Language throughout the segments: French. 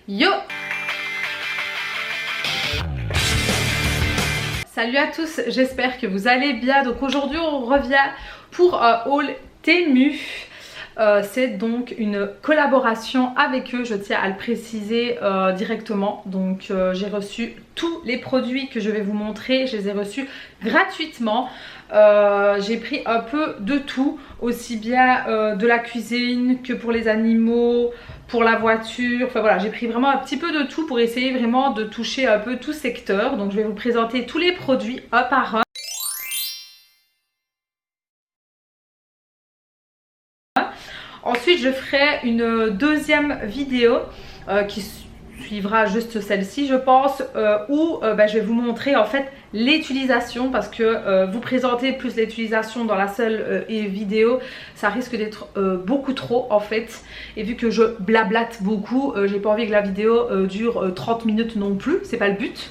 Yo! Salut à tous, j'espère que vous allez bien. Donc aujourd'hui on revient pour un haul Temu. C'est donc une collaboration avec eux, je tiens à le préciser directement. Donc j'ai reçu tous les produits que je vais vous montrer, je les ai reçus gratuitement. J'ai pris un peu de tout, aussi bien de la cuisine que pour les animaux, pour la voiture. Enfin voilà, j'ai pris vraiment un petit peu de tout pour essayer vraiment de toucher un peu tout secteur. Donc je vais vous présenter tous les produits un par un. Ensuite je ferai une deuxième vidéo qui suivra juste celle-ci je pense, où je vais vous montrer en fait l'utilisation, parce que vous présenter plus l'utilisation dans la seule vidéo ça risque d'être beaucoup trop en fait, et vu que je blablate beaucoup, j'ai pas envie que la vidéo dure 30 minutes non plus, c'est pas le but.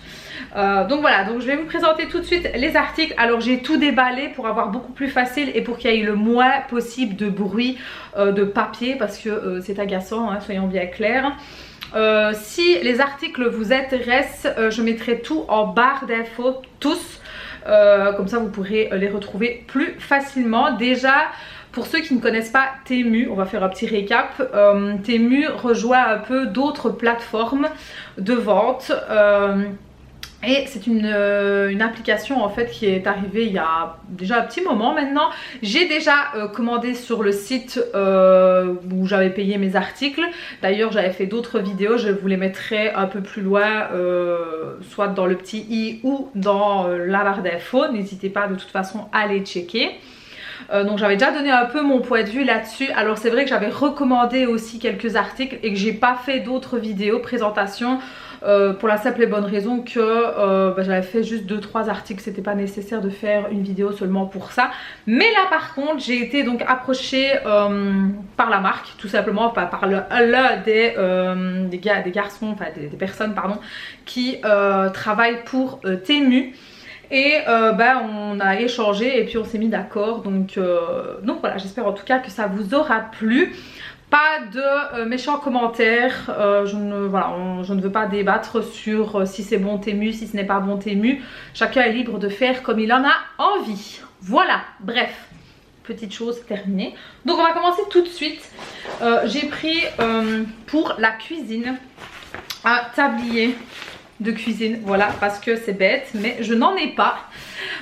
Donc voilà, donc je vais vous présenter tout de suite les articles. Alors j'ai tout déballé pour avoir beaucoup plus facile et pour qu'il y ait le moins possible de bruit de papier, parce que c'est agaçant, hein, soyons bien clairs. Si les articles vous intéressent, je mettrai tout en barre d'infos, tous. Comme ça vous pourrez les retrouver plus facilement. Déjà, pour ceux qui ne connaissent pas Temu, on va faire un petit récap. Temu rejoint un peu d'autres plateformes de vente. Et c'est une application en fait qui est arrivée il y a déjà un petit moment maintenant. J'ai déjà commandé sur le site où j'avais payé mes articles. D'ailleurs j'avais fait d'autres vidéos, je vous les mettrai un peu plus loin, soit dans le petit i ou dans la barre d'infos. N'hésitez pas de toute façon à les checker. Donc j'avais déjà donné un peu mon point de vue là-dessus. Alors c'est vrai que j'avais recommandé aussi quelques articles et que j'ai pas fait d'autres vidéos présentation. Pour la simple et bonne raison que j'avais fait juste 2-3 articles, c'était pas nécessaire de faire une vidéo seulement pour ça. Mais là par contre j'ai été donc approchée par la marque, tout simplement par l'un des garçons, enfin des personnes pardon, qui travaillent pour Temu. Et on a échangé et puis on s'est mis d'accord. Donc voilà, j'espère en tout cas que ça vous aura plu. Pas de méchants commentaires, je ne veux pas débattre sur si c'est bon Temu, si ce n'est pas bon Temu. Chacun est libre de faire comme il en a envie. Voilà, bref, petite chose terminée. Donc on va commencer tout de suite. J'ai pris pour la cuisine un tablier de cuisine, voilà, parce que c'est bête mais je n'en ai pas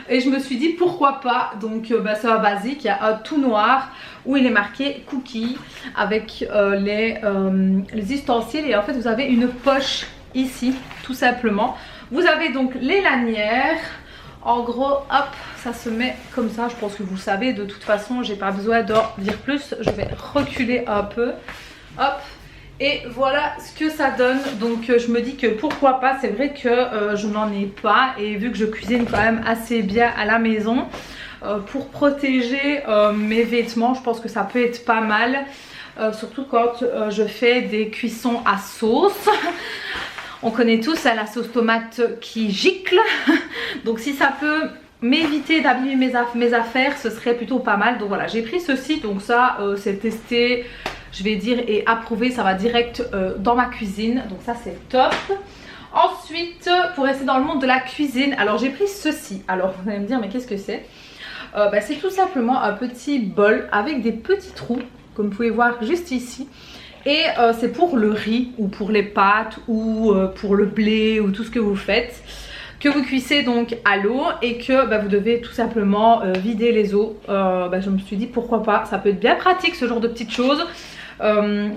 et je me suis dit pourquoi pas. Donc c'est un basique, il y a un tout noir où il est marqué cookie avec les ustensiles, et en fait vous avez une poche ici tout simplement. Vous avez donc les lanières, en gros hop ça se met comme ça, je pense que vous savez de toute façon, j'ai pas besoin d'en dire plus. Je vais reculer un peu, hop. Et voilà ce que ça donne. Donc je me dis que pourquoi pas, c'est vrai que je n'en ai pas. Et vu que je cuisine quand même assez bien à la maison, pour protéger mes vêtements, je pense que ça peut être pas mal. Surtout quand je fais des cuissons à sauce. On connaît tous la sauce tomate qui gicle. Donc si ça peut m'éviter d'abîmer mes affaires, ce serait plutôt pas mal. Donc voilà, j'ai pris ceci. Donc ça c'est testé, je vais dire, et approuvé, ça va direct dans ma cuisine, donc ça c'est top. Ensuite, pour rester dans le monde de la cuisine, alors j'ai pris ceci. Alors vous allez me dire mais qu'est-ce que c'est? C'est tout simplement un petit bol avec des petits trous, comme vous pouvez voir juste ici. Et c'est pour le riz ou pour les pâtes ou pour le blé ou tout ce que vous faites, que vous cuissez donc à l'eau et que vous devez tout simplement vider les eaux. Je me suis dit pourquoi pas, ça peut être bien pratique ce genre de petites choses.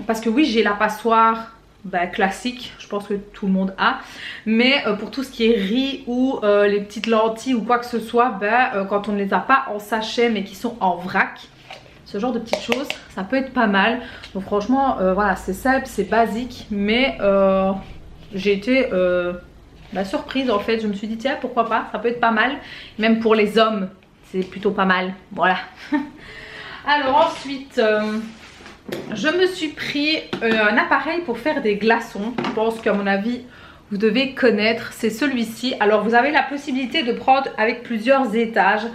Parce que oui, j'ai la passoire classique, je pense que tout le monde a, mais pour tout ce qui est riz ou les petites lentilles ou quoi que ce soit, quand on ne les a pas en sachet mais qui sont en vrac, ce genre de petites choses, ça peut être pas mal. Donc franchement voilà, c'est simple, c'est basique, mais j'ai été surprise en fait. Je me suis dit tiens pourquoi pas, ça peut être pas mal, même pour les hommes c'est plutôt pas mal, voilà. Alors ensuite je me suis pris un appareil pour faire des glaçons. Je pense qu'à mon avis vous devez connaître, c'est celui-ci. Alors vous avez la possibilité de prendre avec plusieurs étages.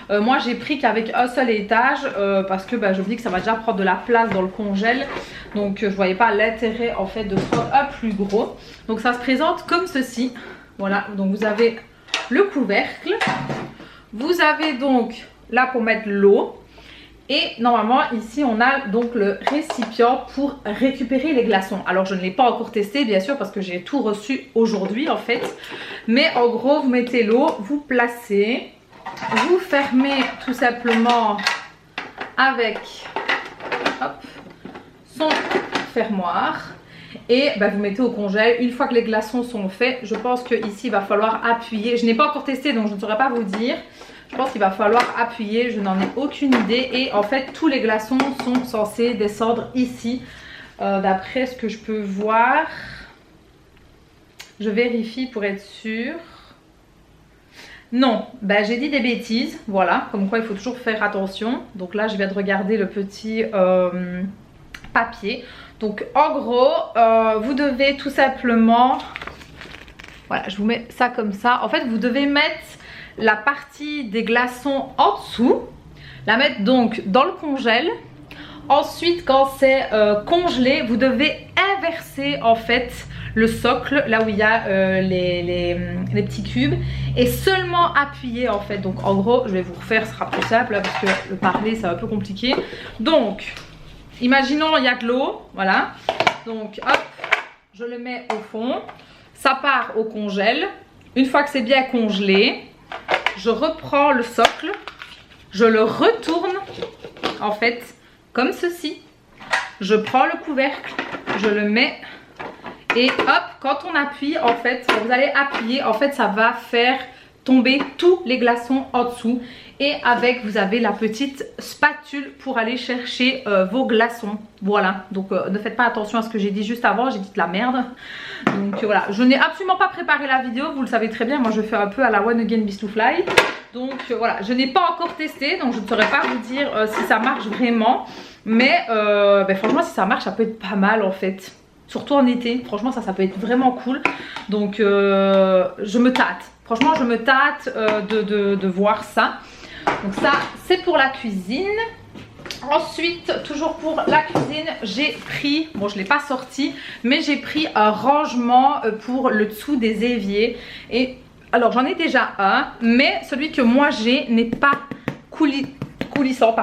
Moi j'ai pris qu'avec un seul étage parce que je me dis que ça va déjà prendre de la place dans le congèle. Donc je voyais pas l'intérêt en fait de prendre un plus gros. Donc ça se présente comme ceci. Voilà, donc vous avez le couvercle. Vous avez donc là pour mettre l'eau. Et normalement ici on a donc le récipient pour récupérer les glaçons. Alors je ne l'ai pas encore testé bien sûr parce que j'ai tout reçu aujourd'hui en fait. Mais en gros vous mettez l'eau, vous placez, vous fermez tout simplement avec hop, son fermoir. Et vous mettez au congèle. Une fois que les glaçons sont faits, je pense que ici il va falloir appuyer. Je n'ai pas encore testé donc je ne saurais pas vous dire. Je pense qu'il va falloir appuyer, je n'en ai aucune idée. Et en fait tous les glaçons sont censés descendre ici. D'après ce que je peux voir. Je vérifie pour être sûre. Non, j'ai dit des bêtises. Voilà, comme quoi il faut toujours faire attention. Donc là je viens de regarder le petit papier. Donc en gros vous devez tout simplement, voilà je vous mets ça comme ça. En fait vous devez mettre la partie des glaçons en dessous, la mettre donc dans le congèle. Ensuite quand c'est congelé vous devez inverser en fait le socle là où il y a les petits cubes et seulement appuyer en fait. Donc en gros je vais vous refaire, ce sera plus simple là, parce que le parler c'est un peu compliqué. Donc imaginons il y a de l'eau, voilà, donc hop je le mets au fond, ça part au congèle. Une fois que c'est bien congelé, je reprends le socle, je le retourne en fait comme ceci, je prends le couvercle, je le mets et hop, quand on appuie en fait, quand vous allez appuyer en fait ça va faire tomber tous les glaçons en dessous. Et avec vous avez la petite spatule pour aller chercher vos glaçons. Voilà, donc ne faites pas attention à ce que j'ai dit juste avant, j'ai dit de la merde. Donc voilà, je n'ai absolument pas préparé la vidéo, vous le savez très bien, moi je fais un peu à la One Again Beast to Fly. Donc voilà, je n'ai pas encore testé, donc je ne saurais pas vous dire si ça marche vraiment. Mais franchement si ça marche ça peut être pas mal en fait. Surtout en été, franchement ça peut être vraiment cool. Donc je me tâte, franchement je me tâte de voir ça. Donc ça c'est pour la cuisine. Ensuite toujours pour la cuisine j'ai pris, bon je ne l'ai pas sorti, mais j'ai pris un rangement pour le dessous des éviers. Et alors j'en ai déjà un, mais celui que moi j'ai n'est pas coulissant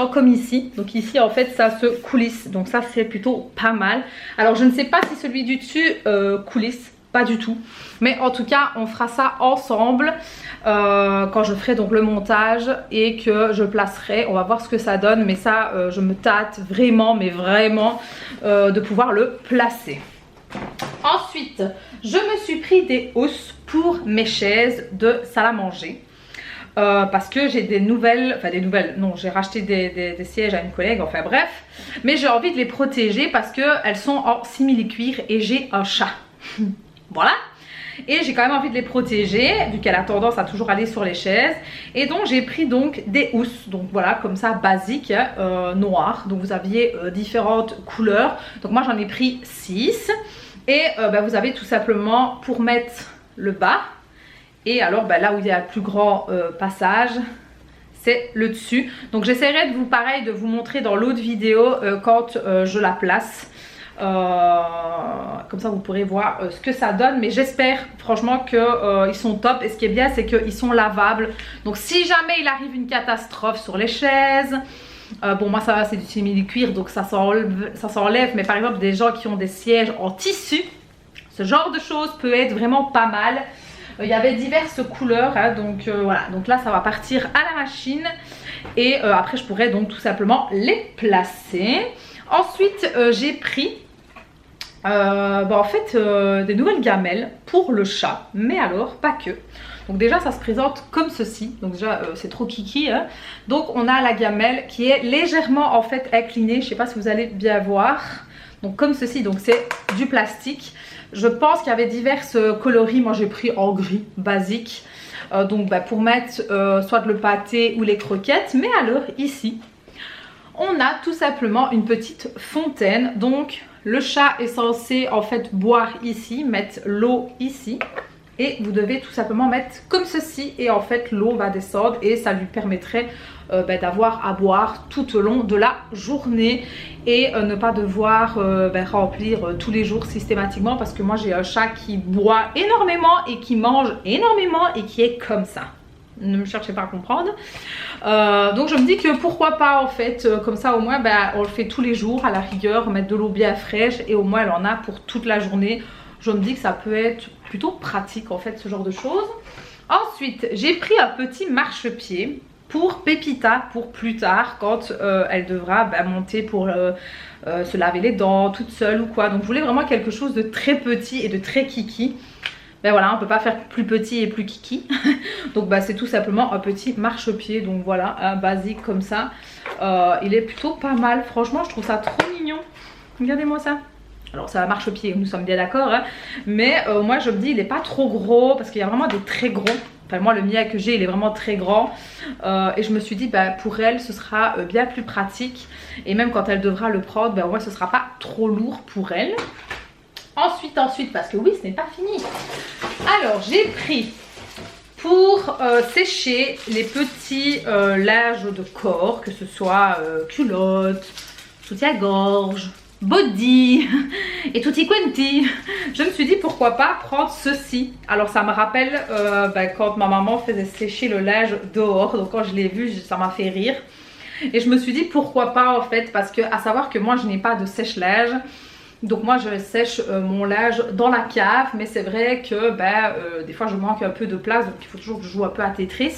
comme ici. Donc ici en fait ça se coulisse, donc ça c'est plutôt pas mal. Alors je ne sais pas si celui du dessus coulisse, pas du tout, mais en tout cas on fera ça ensemble quand je ferai donc le montage et que je placerai. On va voir ce que ça donne, mais ça je me tâte vraiment, mais vraiment de pouvoir le placer. Ensuite je me suis pris des housses pour mes chaises de salle à manger. Parce que j'ai des nouvelles, non j'ai racheté des sièges à une collègue, enfin bref. Mais j'ai envie de les protéger parce qu'elles sont en simili-cuir et j'ai un chat. Voilà. Et j'ai quand même envie de les protéger vu qu'elle a tendance à toujours aller sur les chaises. Et donc j'ai pris donc des housses, donc voilà comme ça basiques, noires. Donc vous aviez différentes couleurs. Donc moi j'en ai pris 6. Et vous avez tout simplement pour mettre le bas. Et alors là où il y a le plus grand passage, c'est le dessus. Donc j'essaierai de vous montrer dans l'autre vidéo quand je la place. Comme ça vous pourrez voir ce que ça donne. Mais j'espère franchement qu'ils sont top. Et ce qui est bien c'est qu'ils sont lavables. Donc si jamais il arrive une catastrophe sur les chaises, bon moi ça va, c'est du simili-cuir donc ça s'enlève. Mais par exemple des gens qui ont des sièges en tissu, ce genre de choses peut être vraiment pas mal. Il y avait diverses couleurs, hein, donc voilà. Donc là ça va partir à la machine. Et après je pourrais donc tout simplement les placer. Ensuite j'ai pris en fait des nouvelles gamelles pour le chat. Mais alors pas que. Donc déjà ça se présente comme ceci. Donc déjà c'est trop kiki, hein. Donc on a la gamelle qui est légèrement en fait inclinée. Je sais pas si vous allez bien voir. Donc comme ceci, donc c'est du plastique. Je pense qu'il y avait diverses coloris. Moi j'ai pris en gris basique. Donc pour mettre soit le pâté ou les croquettes. Mais alors ici on a tout simplement une petite fontaine. Donc le chat est censé en fait boire ici, mettre l'eau ici. et vous devez tout simplement mettre comme ceci et en fait l'eau va descendre et ça lui permettrait d'avoir à boire tout au long de la journée et ne pas devoir remplir tous les jours systématiquement, parce que moi j'ai un chat qui boit énormément et qui mange énormément et qui est comme ça. Ne me cherchez pas à comprendre. Donc je me dis que pourquoi pas en fait, comme ça au moins on le fait tous les jours à la rigueur, mettre de l'eau bien fraîche et au moins elle en a pour toute la journée. Je me dis que ça peut être plutôt pratique en fait ce genre de choses. Ensuite j'ai pris un petit marchepied pour Pépita pour plus tard quand elle devra monter pour se laver les dents toute seule ou quoi. Donc je voulais vraiment quelque chose de très petit et de très kiki. Ben voilà, on peut pas faire plus petit et plus kiki. Donc c'est tout simplement un petit marchepied. Donc voilà, un basique comme ça. Il est plutôt pas mal. Franchement, je trouve ça trop mignon. Regardez-moi ça. Alors c'est un marchepied, nous sommes bien d'accord. Hein. Mais moi je me dis, il est pas trop gros parce qu'il y a vraiment des très gros. Enfin moi le mien que j'ai, il est vraiment très grand. Et je me suis dit, pour elle, ce sera bien plus pratique. Et même quand elle devra le prendre, au moins ce sera pas trop lourd pour elle. Ensuite, parce que oui, ce n'est pas fini. Alors, j'ai pris pour sécher les petits linges de corps, que ce soit culottes, soutien-gorge, body et tutti quanti. Je me suis dit pourquoi pas prendre ceci. Alors ça me rappelle quand ma maman faisait sécher le linge dehors. Donc quand je l'ai vu, ça m'a fait rire. Et je me suis dit pourquoi pas en fait, parce que à savoir que moi je n'ai pas de sèche-linge. Donc moi je sèche mon linge dans la cave, mais c'est vrai que des fois je manque un peu de place, donc il faut toujours que je joue un peu à Tetris.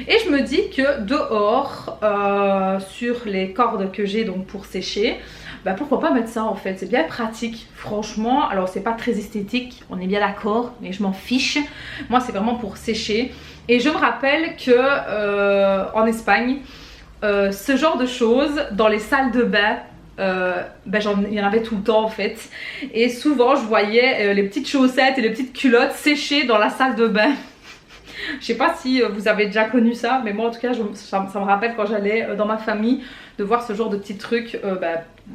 Et je me dis que dehors, sur les cordes que j'ai donc pour sécher, pourquoi pas mettre ça en fait, c'est bien pratique franchement. Alors c'est pas très esthétique, on est bien d'accord, mais je m'en fiche. Moi c'est vraiment pour sécher. Et je me rappelle que en Espagne, ce genre de choses dans les salles de bain, il y en avait tout le temps en fait, et souvent je voyais les petites chaussettes et les petites culottes sécher dans la salle de bain. Je sais pas si vous avez déjà connu ça, mais moi en tout cas ça me rappelle quand j'allais dans ma famille de voir ce genre de petits trucs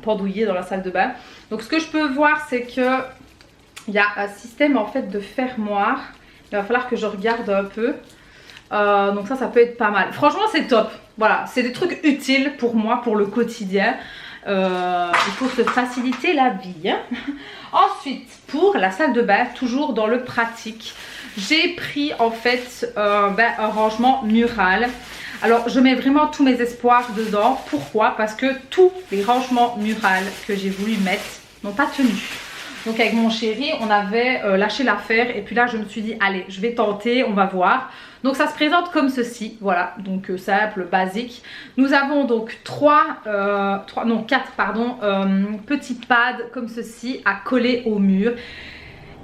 pendouillés dans la salle de bain. Donc ce que je peux voir, c'est que il y a un système en fait de fermoir. Il va falloir que je regarde un peu. Donc ça peut être pas mal. Franchement c'est top. Voilà, c'est des trucs utiles pour moi, pour le quotidien. Il faut se faciliter la vie. Hein. Ensuite, pour la salle de bain, toujours dans le pratique, j'ai pris en fait un rangement mural. Alors je mets vraiment tous mes espoirs dedans. Pourquoi? Parce que tous les rangements murales que j'ai voulu mettre n'ont pas tenu. Donc avec mon chéri, on avait lâché l'affaire et puis là je me suis dit allez, je vais tenter, on va voir. Donc ça se présente comme ceci, voilà, donc simple, basique. Nous avons donc 4 petits pads comme ceci à coller au mur.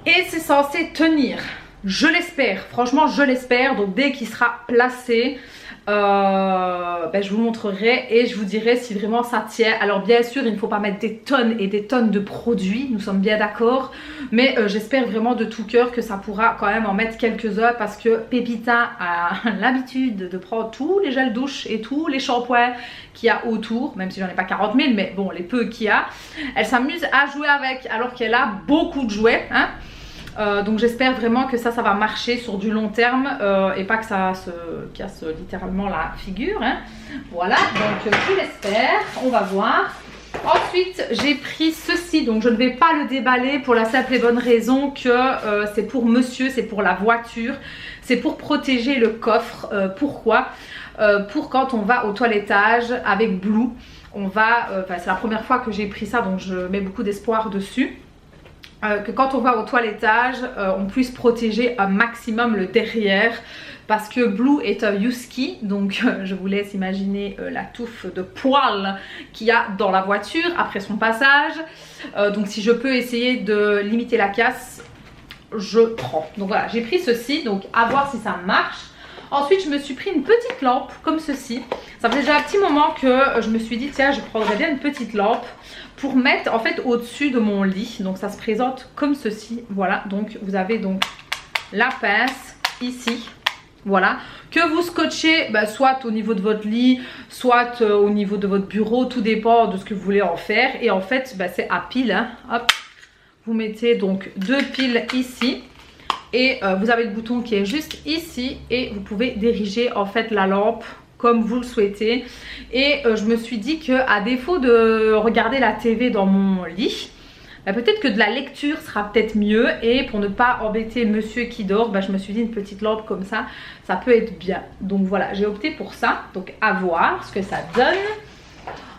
Et c'est censé tenir, je l'espère, franchement je l'espère. Donc dès qu'il sera placé, je vous montrerai et je vous dirai si vraiment ça tient. Alors bien sûr il ne faut pas mettre des tonnes et des tonnes de produits, nous sommes bien d'accord, mais j'espère vraiment de tout cœur que ça pourra quand même en mettre quelques heures, parce que Pépita a l'habitude de prendre tous les gels douche et tous les shampoings qu'il y a autour, même si j'en ai pas 40 000, mais bon les peu qu'il y a, elle s'amuse à jouer avec alors qu'elle a beaucoup de jouets, hein. Donc j'espère vraiment que ça va marcher sur du long terme et pas que ça se casse littéralement la figure, hein. Voilà, donc je l'espère, on va voir. Ensuite j'ai pris ceci, donc je ne vais pas le déballer pour la simple et bonne raison que c'est pour monsieur, c'est pour la voiture, c'est pour protéger le coffre. Pourquoi? Pour quand on va au toilettage avec Blue, on va, c'est la première fois que j'ai pris ça, donc je mets beaucoup d'espoir dessus. Que quand on va au toilettage, on puisse protéger un maximum le derrière, parce que Blue est un husky, donc je vous laisse imaginer la touffe de poils qu'il y a dans la voiture après son passage. Donc si je peux essayer de limiter la casse, je prends. Donc voilà, j'ai pris ceci, donc à voir si ça marche. Ensuite je me suis pris une petite lampe comme ceci. Ça faisait déjà un petit moment que je me suis dit tiens, je prendrais bien une petite lampe pour mettre en fait au-dessus de mon lit. Donc ça se présente comme ceci, voilà. Donc vous avez donc la pince ici, voilà, que vous scotchez soit au niveau de votre lit, soit au niveau de votre bureau, tout dépend de ce que vous voulez en faire. Et en fait c'est à pile, hein. Hop, vous mettez donc 2 piles ici. Et vous avez le bouton qui est juste ici et vous pouvez diriger en fait la lampe comme vous le souhaitez. Et je me suis dit que à défaut de regarder la TV dans mon lit, bah, peut-être que de la lecture sera peut-être mieux. Et pour ne pas embêter monsieur qui dort, bah, je me suis dit une petite lampe comme ça peut être bien. Donc voilà, j'ai opté pour ça. Donc à voir ce que ça donne.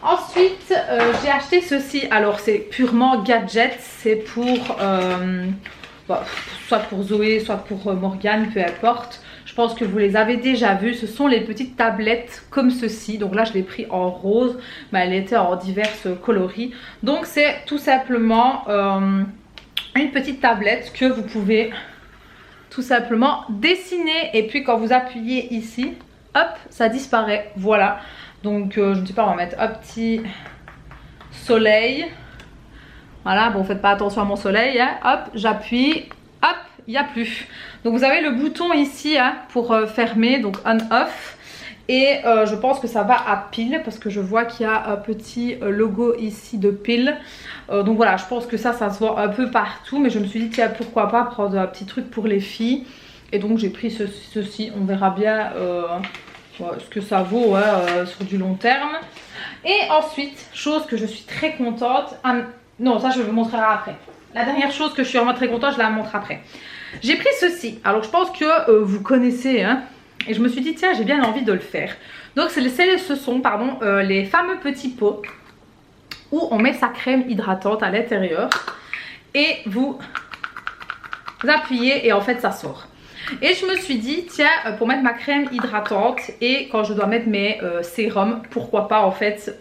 Ensuite, j'ai acheté ceci. Alors c'est purement gadget. C'est pour bah, soit pour Zoé, soit pour Morgane, peu importe. Je pense que vous les avez déjà vus. Ce sont les petites tablettes comme ceci. Donc là, je l'ai pris en rose, mais elle était en diverses coloris. Donc c'est tout simplement une petite tablette que vous pouvez tout simplement dessiner. Et puis quand vous appuyez ici, hop, ça disparaît. Voilà. Donc je ne sais pas, on va mettre un petit soleil. Voilà, bon, faites pas attention à mon soleil, hein. Hop, j'appuie, hop, il n'y a plus. Donc vous avez le bouton ici hein, pour fermer, donc on-off. Et je pense que ça va à pile parce que je vois qu'il y a un petit logo ici de pile. Donc voilà, je pense que ça se voit un peu partout. Mais je me suis dit, tiens, pourquoi pas prendre un petit truc pour les filles. Et donc j'ai pris ceci, on verra bien ce que ça vaut sur du long terme. Et ensuite, chose que je suis très contente... non, ça je vous montrerai après. La dernière chose que je suis vraiment très contente, je la montre après. J'ai pris ceci. Alors je pense que vous connaissez, hein. Et je me suis dit, tiens, j'ai bien envie de le faire. Donc ce sont les fameux petits pots où on met sa crème hydratante à l'intérieur. Et vous appuyez et en fait ça sort. Et je me suis dit, tiens, pour mettre ma crème hydratante et quand je dois mettre mes sérums, pourquoi pas en fait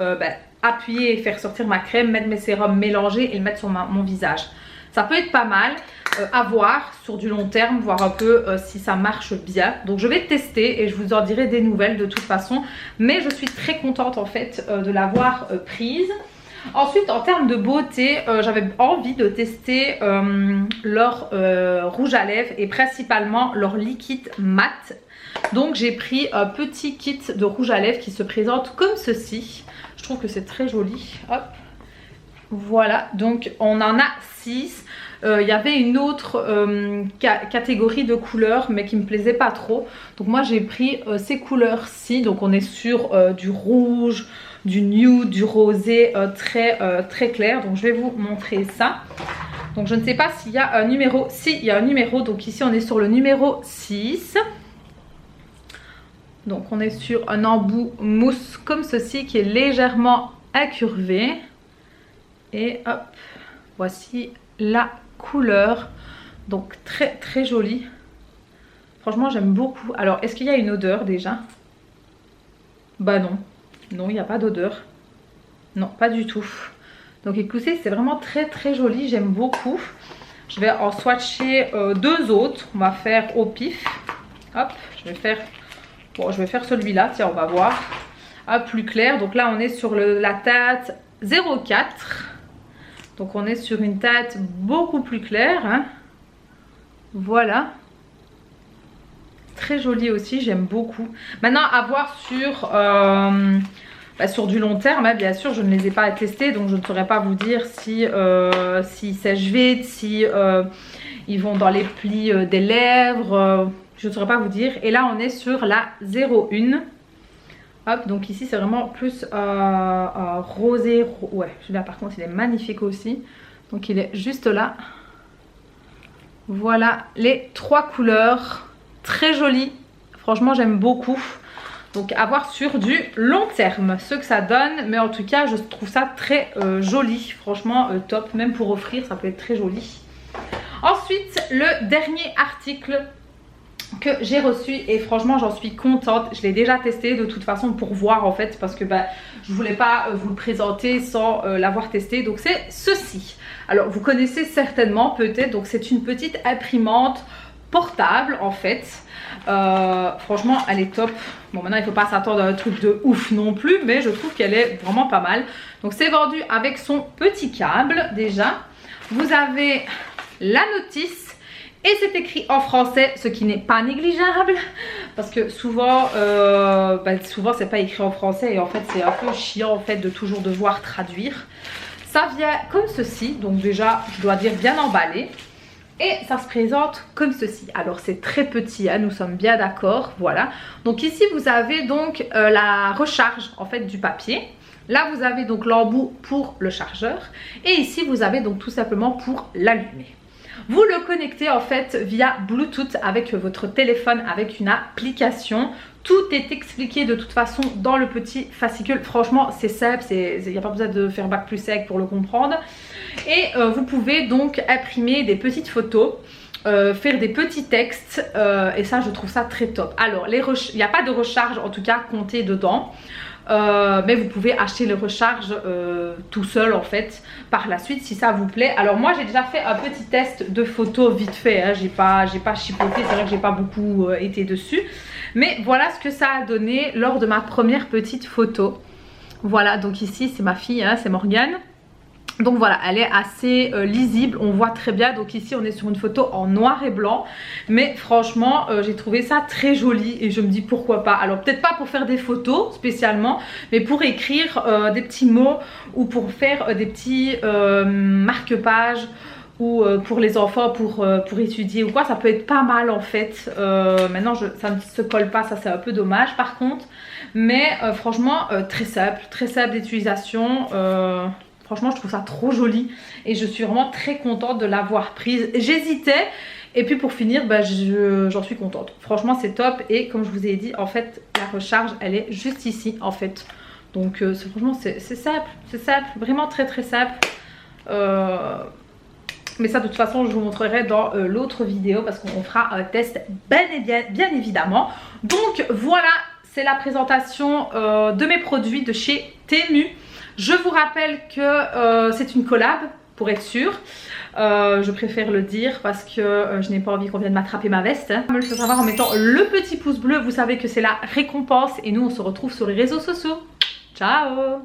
appuyer et faire sortir ma crème, mettre mes sérums mélangés et le mettre sur mon visage. Ça peut être pas mal à voir sur du long terme, voir un peu si ça marche bien. Donc je vais tester et je vous en dirai des nouvelles de toute façon. Mais je suis très contente en fait de l'avoir prise. Ensuite en termes de beauté, j'avais envie de tester leur rouge à lèvres et principalement leur liquide mat. Donc j'ai pris un petit kit de rouge à lèvres qui se présente comme ceci. Je trouve que c'est très joli. Hop. Voilà, donc on en a 6. Il y avait une autre catégorie de couleurs mais qui me plaisait pas trop. Donc moi j'ai pris ces couleurs-ci. Donc on est sur du rouge, du nude, du rosé très clair. Donc je vais vous montrer ça. Donc je ne sais pas s'il y a un numéro. Si, il y a un numéro. Donc ici on est sur le numéro 6. Donc on est sur un embout mousse comme ceci qui est légèrement incurvé. Et hop, voici la couleur. Donc très jolie. Franchement j'aime beaucoup. Alors est-ce qu'il y a une odeur déjà? Bah non. Non, il n'y a pas d'odeur. Non, pas du tout. Donc écoutez, c'est vraiment très joli. J'aime beaucoup. Je vais en swatcher deux autres. On va faire au pif. Hop, je vais faire celui-là. Tiens, on va voir. Ah, plus clair. Donc là, on est sur la teinte 04. Donc on est sur une teinte beaucoup plus claire. Hein. Voilà. Très joli aussi, j'aime beaucoup. Maintenant, à voir sur du long terme, hein, bien sûr, je ne les ai pas testés. Donc je ne saurais pas vous dire si sèchent vite, si ils vont dans les plis des lèvres. Je ne saurais pas vous dire. Et là, on est sur la 01. Hop, donc ici c'est vraiment plus rosé. Ouais, celui-là par contre il est magnifique aussi. Donc il est juste là. Voilà les trois couleurs. Très jolies. Franchement j'aime beaucoup. Donc à voir sur du long terme ce que ça donne. Mais en tout cas je trouve ça très joli. Franchement top. Même pour offrir ça peut être très joli. Ensuite le dernier article que j'ai reçu et franchement j'en suis contente. Je l'ai déjà testé de toute façon pour voir en fait parce que je voulais pas vous le présenter sans l'avoir testé. Donc c'est ceci. Alors vous connaissez certainement peut-être. Donc c'est une petite imprimante portable en fait. Franchement elle est top. Bon maintenant il faut pas s'attendre à un truc de ouf non plus, mais je trouve qu'elle est vraiment pas mal. Donc c'est vendu avec son petit câble déjà. Vous avez la notice. Et c'est écrit en français, ce qui n'est pas négligeable. Parce que souvent, souvent c'est pas écrit en français. Et en fait c'est un peu chiant en fait de toujours devoir traduire. Ça vient comme ceci. Donc déjà je dois dire bien emballé. Et ça se présente comme ceci. Alors c'est très petit, hein, nous sommes bien d'accord, voilà. Donc ici vous avez donc la recharge en fait du papier. Là vous avez donc l'embout pour le chargeur. Et ici vous avez donc tout simplement pour l'allumer. Vous le connectez en fait via Bluetooth avec votre téléphone, avec une application. Tout est expliqué de toute façon dans le petit fascicule. Franchement, c'est simple, il n'y a pas besoin de faire bac plus sec pour le comprendre. Et vous pouvez donc imprimer des petites photos, faire des petits textes et ça, je trouve ça très top. Alors, il n'y a pas de recharge en tout cas comptée dedans. Mais vous pouvez acheter le recharge tout seul en fait par la suite si ça vous plaît. Alors moi j'ai déjà fait un petit test de photos vite fait, hein. J'ai pas chipoté, c'est vrai que j'ai pas beaucoup été dessus, mais voilà ce que ça a donné lors de ma première petite photo. Voilà, donc ici c'est ma fille, hein, c'est Morgane. Donc voilà, elle est assez lisible, on voit très bien. Donc ici on est sur une photo en noir et blanc. Mais franchement j'ai trouvé ça très joli et je me dis pourquoi pas. Alors peut-être pas pour faire des photos spécialement, mais pour écrire des petits mots ou pour faire des petits marque-pages ou pour les enfants pour étudier ou quoi, ça peut être pas mal en fait. Maintenant ça ne se colle pas, ça c'est un peu dommage par contre. Mais franchement très simple d'utilisation. Franchement, je trouve ça trop joli et je suis vraiment très contente de l'avoir prise. J'hésitais et puis pour finir, bah, j'en suis contente. Franchement, c'est top et comme je vous ai dit, en fait, la recharge, elle est juste ici en fait. Donc franchement, c'est simple, vraiment très simple. Mais ça, de toute façon, je vous montrerai dans l'autre vidéo parce qu'on fera un test bien évidemment. Donc voilà, c'est la présentation de mes produits de chez Temu. Je vous rappelle que c'est une collab pour être sûr. Je préfère le dire parce que je n'ai pas envie qu'on vienne m'attraper ma veste. Comme il faut savoir en mettant le petit pouce bleu, vous savez que c'est la récompense. Et nous on se retrouve sur les réseaux sociaux. Ciao!